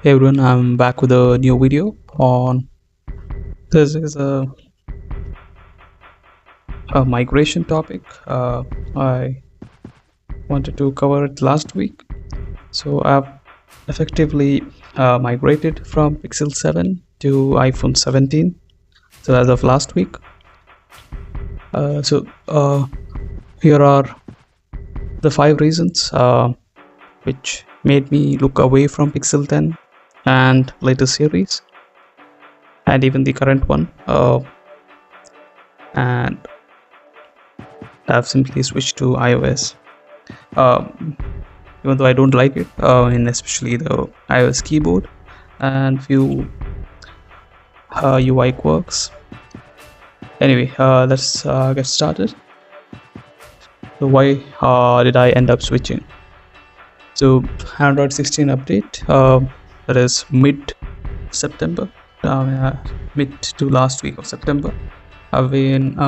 Hey everyone, I'm back with a new video on this is a migration topic. I wanted to cover it last week. So I've effectively migrated from Pixel 7 to iPhone 17. So as of last week. Here are the 5 reasons which made me look away from Pixel 10 and latest series and even the current one. And I've simply switched to iOS, even though I don't like it, in especially the iOS keyboard and few UI quirks. Anyway, let's get started. So why did I end up switching? So Android 16 update, that is mid-September, mid to last week of September. I've been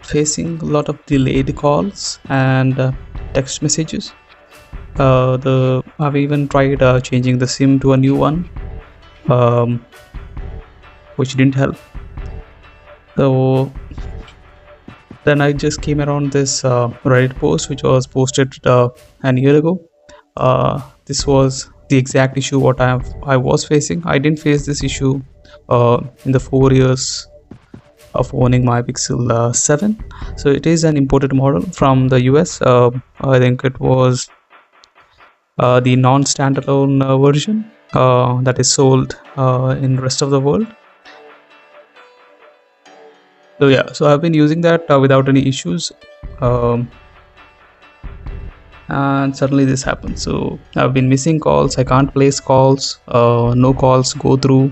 facing a lot of delayed calls and text messages. I've even tried changing the SIM to a new one, which didn't help. So then I just came around this Reddit post which was posted an year ago. This was the exact issue what I was facing. I didn't face this issue in the 4 years of owning my Pixel 7. So it is an imported model from the US. I think it was the non-standalone version that is sold in the rest of the world. So yeah, so I've been using that without any issues, and suddenly this happened. So I've been missing calls, I can't place calls, no calls go through.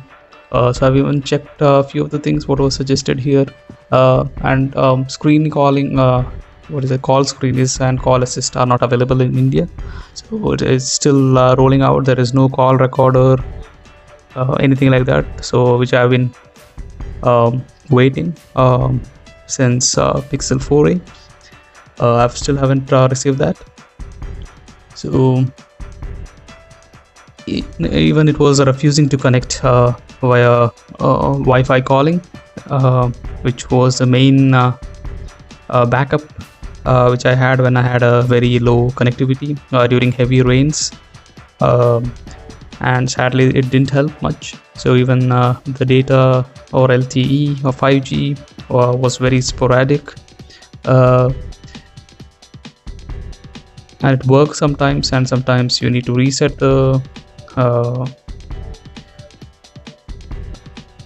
So I've even checked a few of the things what was suggested here, and screen calling, call screen is and call assist are not available in India. So it is still rolling out. There is no call recorder, anything like that. So which I've been waiting since Pixel 4a. I still haven't received that. So even it was refusing to connect via Wi-Fi calling, which was the main backup which I had when I had a very low connectivity during heavy rains, and sadly it didn't help much. So even the data or LTE or 5G was very sporadic, and it works sometimes, and sometimes you need to reset the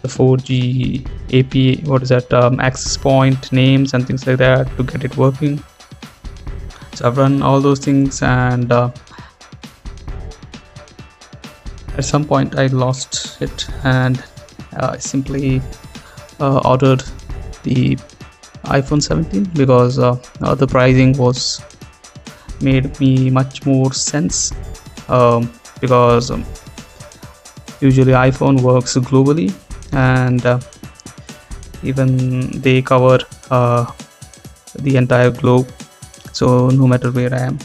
4G API, access point names and things like that to get it working. So I've run all those things, and at some point I lost it, and I simply ordered the iPhone 17 because the pricing was made me much more sense, because usually iPhone works globally, and even they cover the entire globe, so no matter where I am.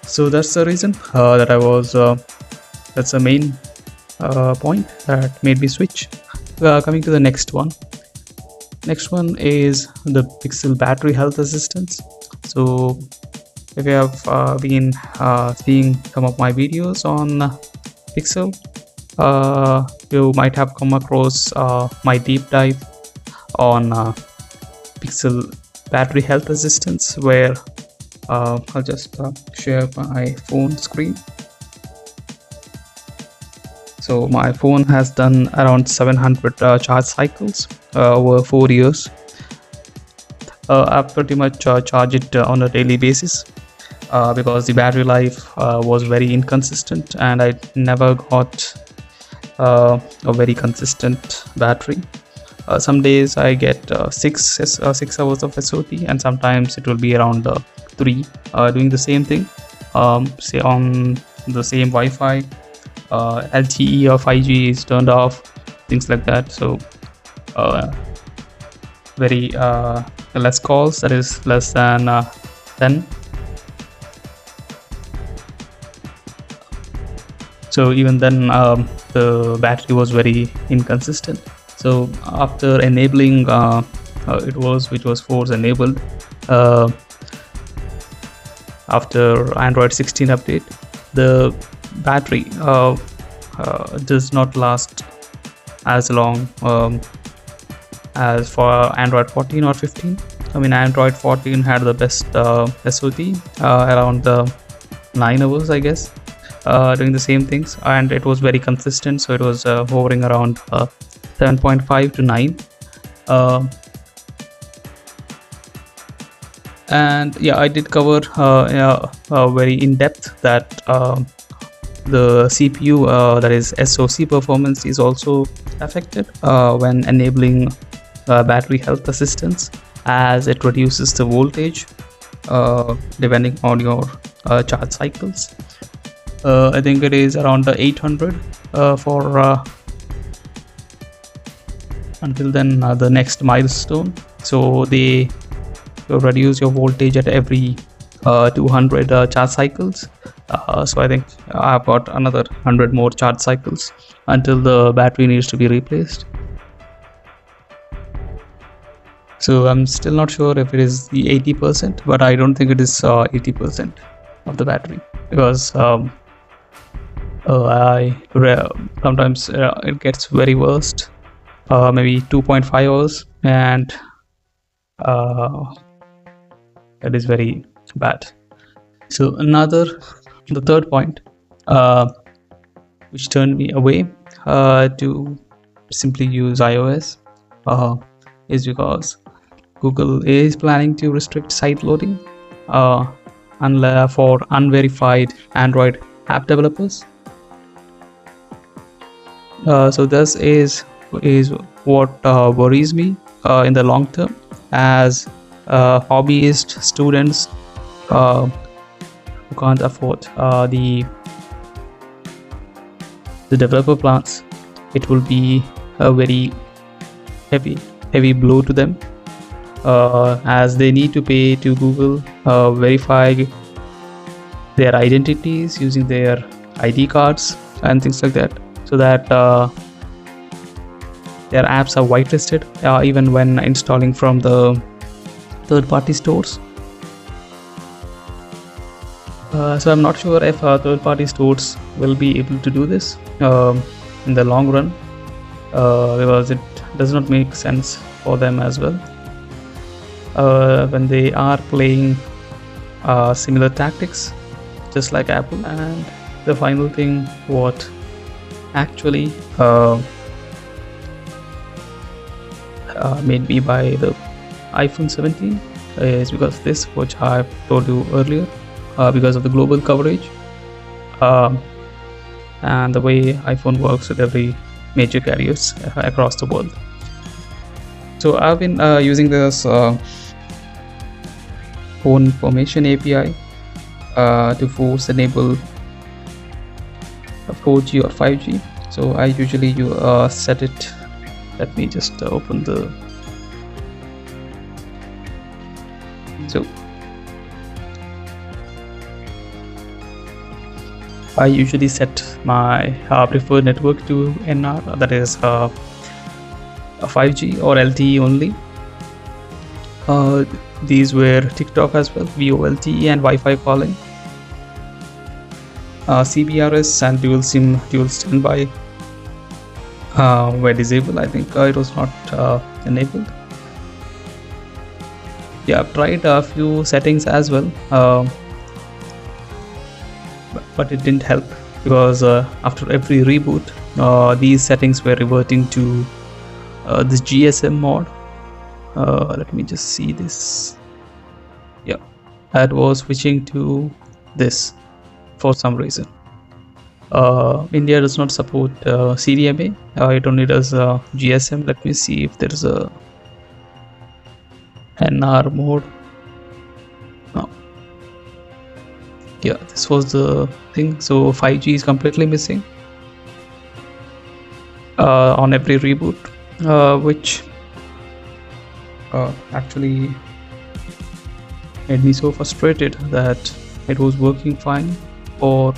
So that's the reason that I was that's the main point that made me switch. Coming to the next one is the Pixel battery health assistance. So if you have been seeing some of my videos on Pixel, you might have come across my deep dive on Pixel battery health assistance, where I'll just share my phone screen. So my phone has done around 700 charge cycles over 4 years. I pretty much charge it on a daily basis because the battery life was very inconsistent, and I never got a very consistent battery. Some days I get 6 hours of SOT, and sometimes it will be around 3, doing the same thing, say on the same Wi-Fi. LTE or 5G is turned off, things like that. So very less calls, that is less than 10. So even then the battery was very inconsistent. So after enabling which was force enabled after Android 16 update, the battery does not last as long as for Android 14 or 15. I mean, Android 14 had the best SOT around the 9 hours, I guess, doing the same things, and it was very consistent. So it was hovering around 7.5 to 9. And yeah, I did cover very in depth that the CPU, that is SoC performance, is also affected when enabling battery health assistance, as it reduces the voltage depending on your charge cycles. I think it is around 800 for until then the next milestone. So they reduce your voltage at every 200 charge cycles. So I think I've got another 100 more charge cycles until the battery needs to be replaced. So I'm still not sure if it is the 80%, but I don't think it is 80% of the battery, because sometimes it gets very worst, maybe 2.5 hours, and that is very bad. So the third point which turned me away to simply use iOS is because Google is planning to restrict sideloading for unverified Android app developers. So this is what worries me in the long term, as hobbyist students who can't afford the developer plans. It will be a very heavy blow to them, as they need to pay to Google, verify their identities using their ID cards and things like that, so that their apps are whitelisted even when installing from the third-party stores. So I'm not sure if third-party stores will be able to do this in the long run, because it does not make sense for them as well when they are playing similar tactics just like Apple. And the final thing, what actually made me buy the iPhone 17 is because this, which I've told you earlier, because of the global coverage and the way iPhone works with every major carriers across the world. So I've been using this phone information API to force enable 4G or 5G. So I usually set it. Let me just open the. So I usually set my preferred network to NR, that is 5G or LTE only. These were TikTok as well, VoLTE and Wi-Fi calling. CBRS and dual standby were disabled. I think it was not enabled. Yeah, I've tried a few settings as well, but it didn't help, because after every reboot these settings were reverting to this GSM mode. Let me just see this. Yeah, that was switching to this for some reason. India does not support CDMA, it only does GSM. Let me see if there is a NR mode. No. Yeah, this was the thing. So 5G is completely missing on every reboot, which actually made me so frustrated that it was working fine for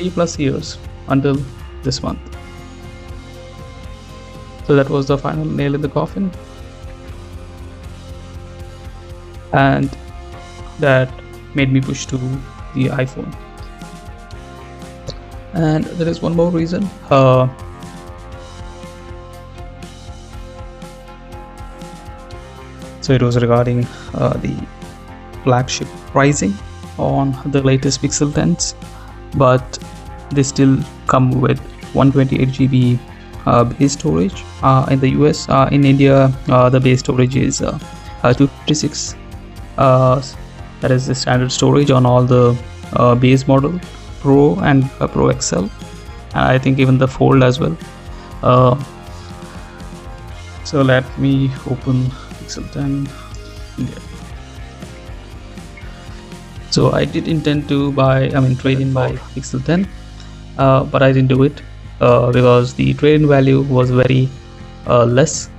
3+ years until this month. So that was the final nail in the coffin, and that made me push to the iPhone. And there is one more reason. So it was regarding the flagship pricing on the latest Pixel 10s, but they still come with 128 GB base storage in the US. In India, the base storage is 256. That is the standard storage on all the base model, Pro and Pro XL, and I think even the Fold as well. So let me open Pixel 10 India. So I did intend to trade in my Pixel 10, but I didn't do it because the trade-in value was very less.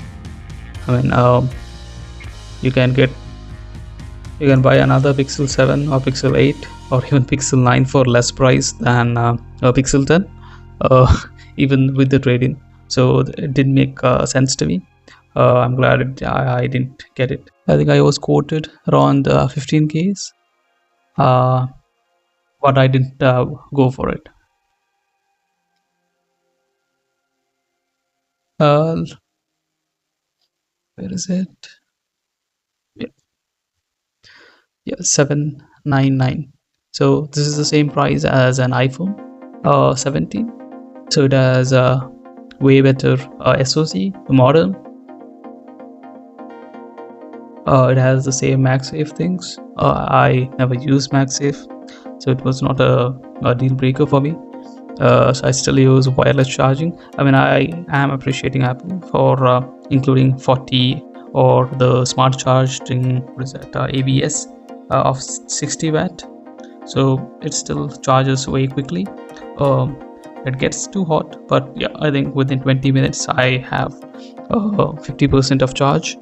You can buy another Pixel 7 or Pixel 8 or even Pixel 9 for less price than a Pixel 10, even with the trade-in. So it didn't make sense to me. I'm glad I didn't get it. I think I was quoted around 15Ks, but I didn't go for it. Where is it? Yeah, 799. So this is the same price as an iPhone 17. So it has a way better SoC, modern. It has the same MagSafe things. I never used MagSafe, so it was not a deal breaker for me. So I still use wireless charging. I am appreciating Apple for including 40 or the smart charging, ABS of 60 watt. So it still charges way quickly. It gets too hot, but yeah, I think within 20 minutes I have 50% of charge,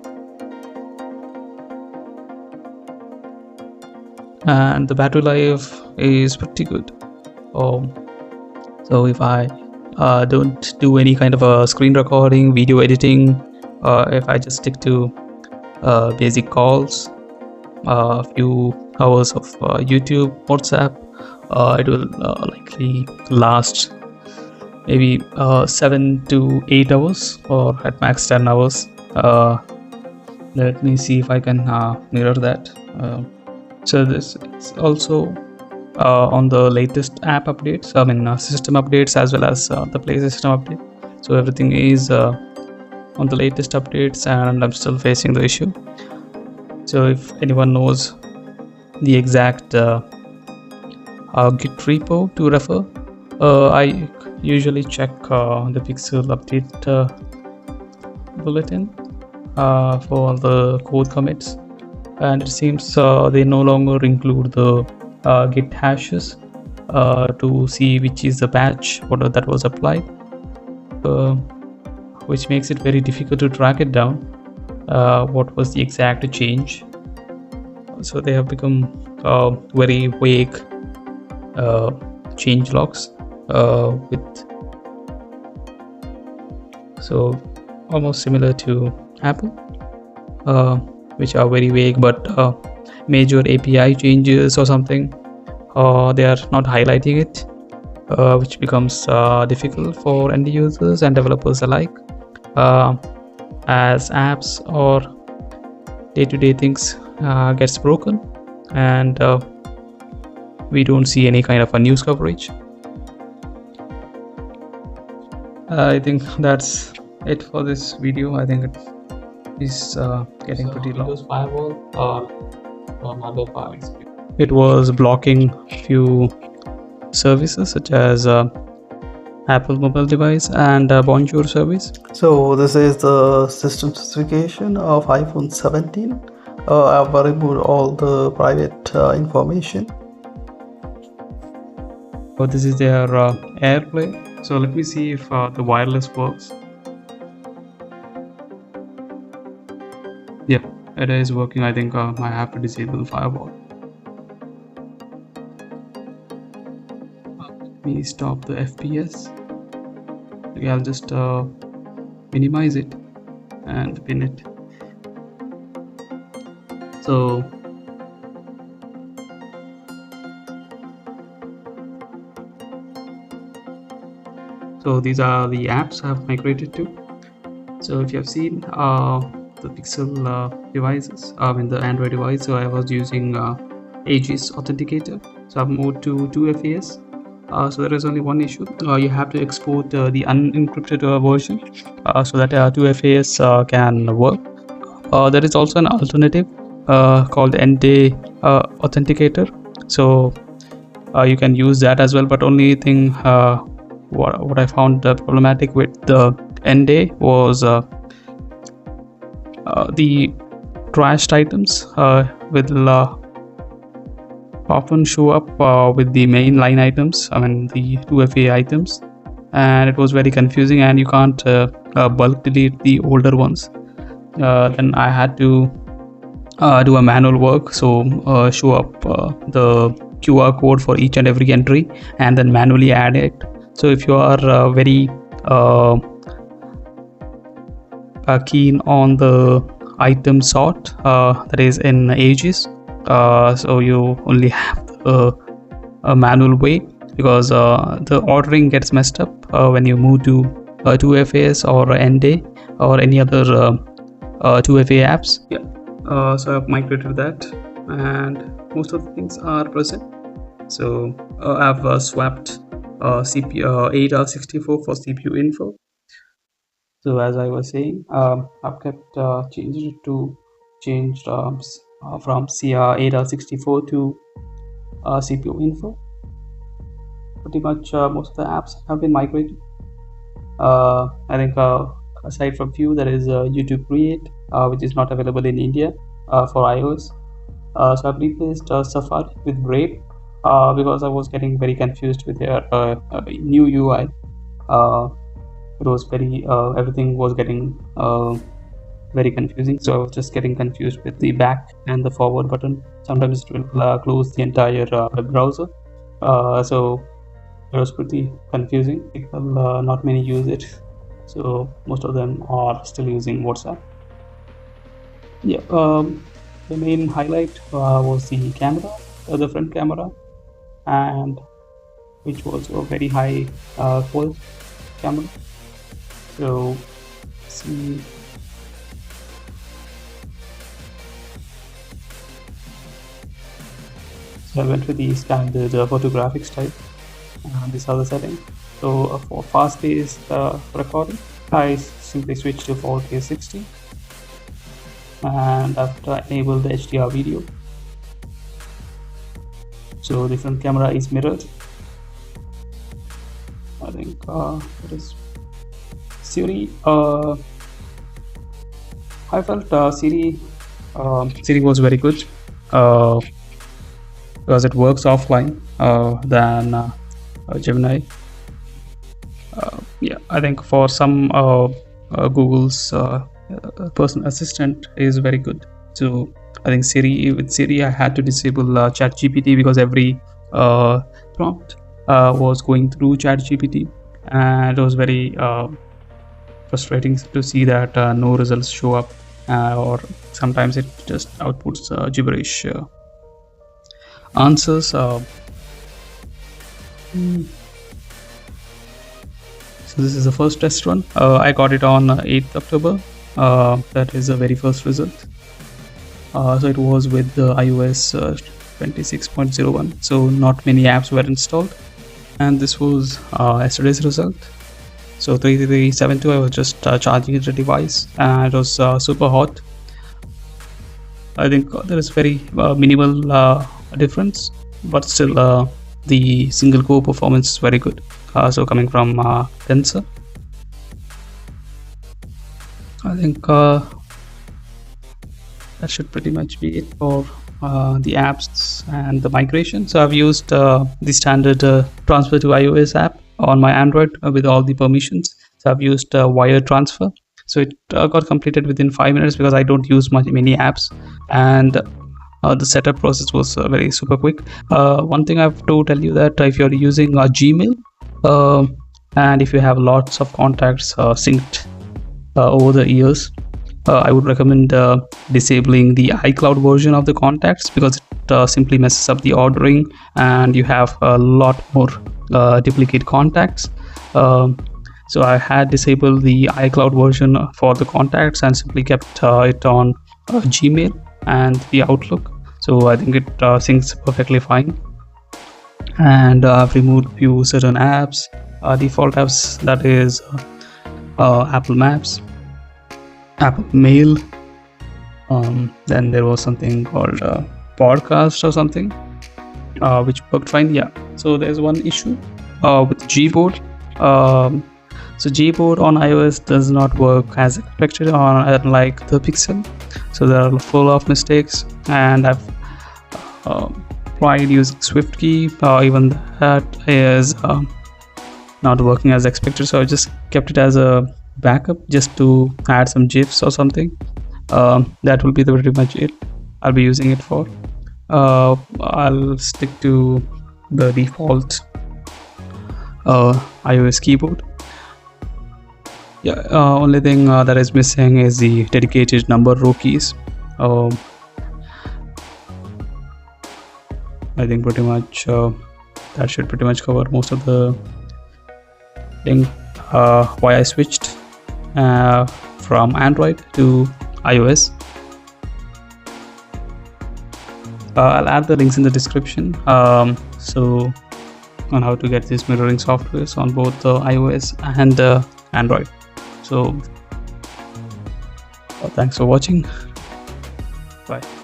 and the battery life is pretty good. So if I don't do any kind of a screen recording, video editing, if I just stick to basic calls, a few hours of YouTube, WhatsApp, it will likely last maybe 7 to 8 hours or at max 10 hours. Let me see if I can mirror that. So this is also on the latest app updates, system updates, as well as the Play system update. So everything is on the latest updates, and I'm still facing the issue. So if anyone knows the exact Git repo to refer, I usually check the Pixel update bulletin for all the code commits, and it seems they no longer include the Git hashes to see which is the patch that was applied, which makes it very difficult to track it down what was the exact change. So they have become very vague change logs so almost similar to Apple, which are very vague, but major API changes or something, they are not highlighting it, which becomes difficult for end users and developers alike, as apps or day-to-day things gets broken, and we don't see any kind of a news coverage. I think that's it for this video. I think it is getting pretty long. Windows firewall or other files. It was blocking few services such as Apple mobile device and Bonjour service. So this is the system specification of iPhone 17. I've removed all the private information. So this is their AirPlay. So let me see if the wireless works. Yeah, it is working. I think I have to disable the firewall. me stop the FPS. Okay, I'll just minimize it and pin it. So these are the apps I've migrated to. So if you have seen the Pixel devices, in the Android device, so I was using Aegis authenticator. So I've moved to 2FAS. So there is only one issue. You have to export the unencrypted version so that 2FAS can work. There is also an alternative called End-Day authenticator. So you can use that as well, but only thing what I found problematic with the End-Day was the trashed items will often show up with the main line items, I mean the 2FA items, and it was very confusing, and you can't bulk delete the older ones. Then I had to do a manual work, so show up the QR code for each and every entry and then manually add it. So if you are very keen on the item sort that is in Aegis, so you only have a manual way, because the ordering gets messed up when you move to 2FAS or End-Day or any other 2FA apps. Yeah, so I've migrated that, and most of the things are present. So I've swapped CPU 8R64 for CPU info. So as I was saying, I've kept changed it to from CR 8R64 to CPU info. Pretty much most of the apps have been migrated. I think aside from few, there is YouTube Create, which is not available in India for iOS. So I've replaced Safari with Brave because I was getting very confused with their new UI. It was very everything was getting very confusing, so I was just getting confused with the back and the forward button. Sometimes it will close the entire web browser, so it was pretty confusing. People not many use it, so most of them are still using WhatsApp. Yeah, the main highlight was the camera, the front camera, and which was a very high quality camera. So see, so I went with the standard photographic style. These are the settings. So for fast-paced recording, I simply switched to 4K 60, and after enable the HDR video. So the front camera is mirrored. I think it is Siri. I felt Siri was very good because it works offline than Gemini. Yeah, I think for some Google's personal assistant is very good. So I think with Siri I had to disable ChatGPT because every prompt was going through ChatGPT, and it was very frustrating to see that no results show up, or sometimes it just outputs gibberish answers. So this is the first test run. I got it on 8th October. That is the very first result. So it was with the iOS 26.01, so not many apps were installed, and this was yesterday's result. So 3372, I was just charging the device, and it was super hot. I think there is very minimal difference, but still the single core performance is very good. So coming from Tensor, I think that should pretty much be it for the apps and the migration. So I've used the standard transfer to iOS app on my Android with all the permissions. So I've used wire transfer, so it got completed within 5 minutes because I don't use many apps, and The setup process was very super quick. One thing I have to tell you, that if you're using Gmail, and if you have lots of contacts synced over the years, I would recommend disabling the iCloud version of the contacts, because it simply messes up the ordering and you have a lot more duplicate contacts. So I had disabled the iCloud version for the contacts and simply kept it on Gmail and the Outlook. So I think it syncs perfectly fine. And I've removed few certain apps, default apps, that is Apple Maps, Apple Mail. Then there was something called podcast or something, which worked fine. Yeah. So there's one issue with Gboard. So Gboard on iOS does not work as expected, unlike the Pixel. So they are full of mistakes, and I've tried using SwiftKey. Even that is not working as expected. So I just kept it as a backup just to add some GIFs or something. That will be pretty much it I'll be using it for. I'll stick to the default iOS keyboard. Yeah, only thing that is missing is the dedicated number row keys. I think pretty much that should pretty much cover most of the thing. Why I switched from Android to iOS. I'll add the links in the description. So on how to get these mirroring softwares on both iOS and Android. So thanks for watching. Bye.